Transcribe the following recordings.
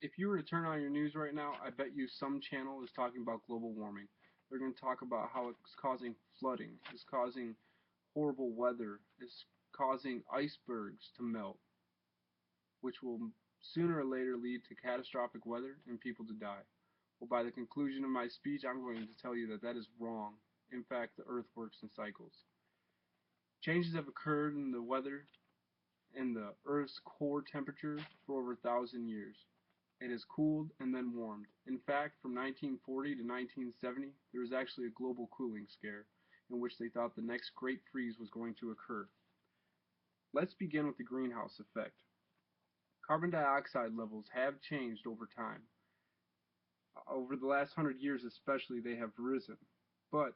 If you were to turn on your news right now, I bet you some channel is talking about global warming. They're going to talk about how it's causing flooding, it's causing horrible weather, it's causing icebergs to melt, which will sooner or later lead to catastrophic weather and people to die. Well, by the conclusion of my speech, I'm going to tell you that that is wrong. In fact, the Earth works in cycles. Changes have occurred in the weather and the Earth's core temperature for over 1,000 years. It has cooled and then warmed. In fact, from 1940 to 1970, there was actually a global cooling scare in which they thought the next great freeze was going to occur. Let's begin with the greenhouse effect. Carbon dioxide levels have changed over time. Over the last 100 years especially, they have risen. But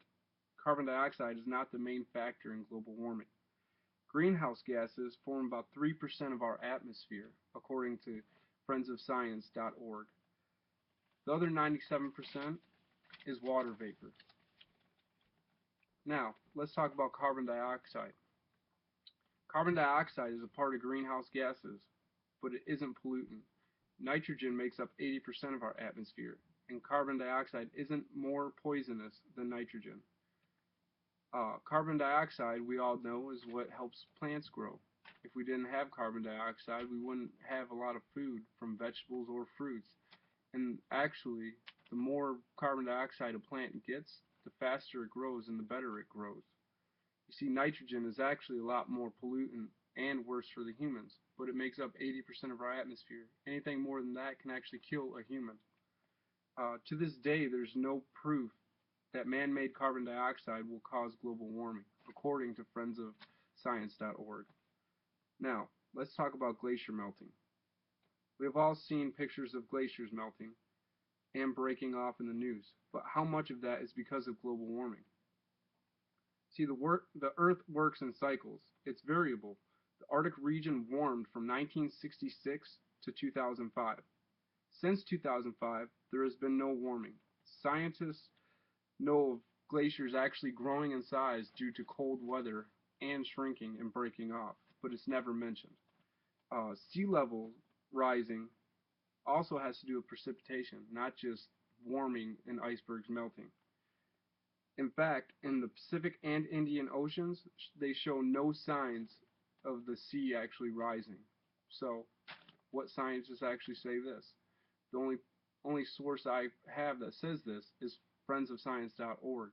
carbon dioxide is not the main factor in global warming. Greenhouse gases form about 3% of our atmosphere, according to friendsofscience.org. The other 97% is water vapor. Now, let's talk about carbon dioxide. Carbon dioxide is a part of greenhouse gases, but it isn't pollutant. Nitrogen makes up 80% of our atmosphere, and carbon dioxide isn't more poisonous than nitrogen. Carbon dioxide, we all know, is what helps plants grow. If we didn't have carbon dioxide, we wouldn't have a lot of food from vegetables or fruits. And actually, the more carbon dioxide a plant gets, the faster it grows and the better it grows. You see, nitrogen is actually a lot more pollutant and worse for the humans, but it makes up 80% of our atmosphere. Anything more than that can actually kill a human. To this day, there's no proof that man-made carbon dioxide will cause global warming, according to friendsofscience.org. Now, let's talk about glacier melting. We have all seen pictures of glaciers melting and breaking off in the news, but how much of that is because of global warming? See, the Earth works in cycles. It's variable. The Arctic region warmed from 1966 to 2005. Since 2005, there has been no warming. Scientists know of glaciers actually growing in size due to cold weather and shrinking and breaking off, but it's never mentioned. Sea level rising also has to do with precipitation, not just warming and icebergs melting. In fact, in the Pacific and Indian Oceans, they show no signs of the sea actually rising. So, what scientists actually say this? The only source I have that says this is friendsofscience.org.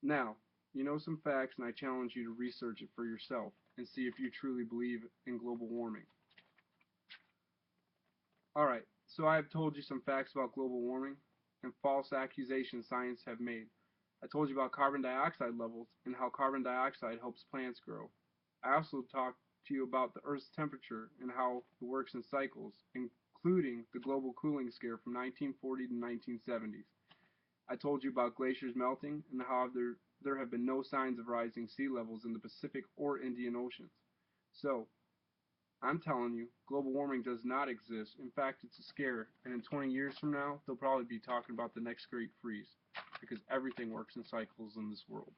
Now, you know some facts, and I challenge you to research it for yourself and see if you truly believe in global warming. Alright, so I have told you some facts about global warming and false accusations science have made. I told you about carbon dioxide levels and how carbon dioxide helps plants grow. I also talked to you about the Earth's temperature and how it works in cycles, including the global cooling scare from 1940 to 1970s. I told you about glaciers melting and how there have been no signs of rising sea levels in the Pacific or Indian Oceans. So, I'm telling you, global warming does not exist. In fact, it's a scare, and in 20 years from now, they'll probably be talking about the next great freeze, because everything works in cycles in this world.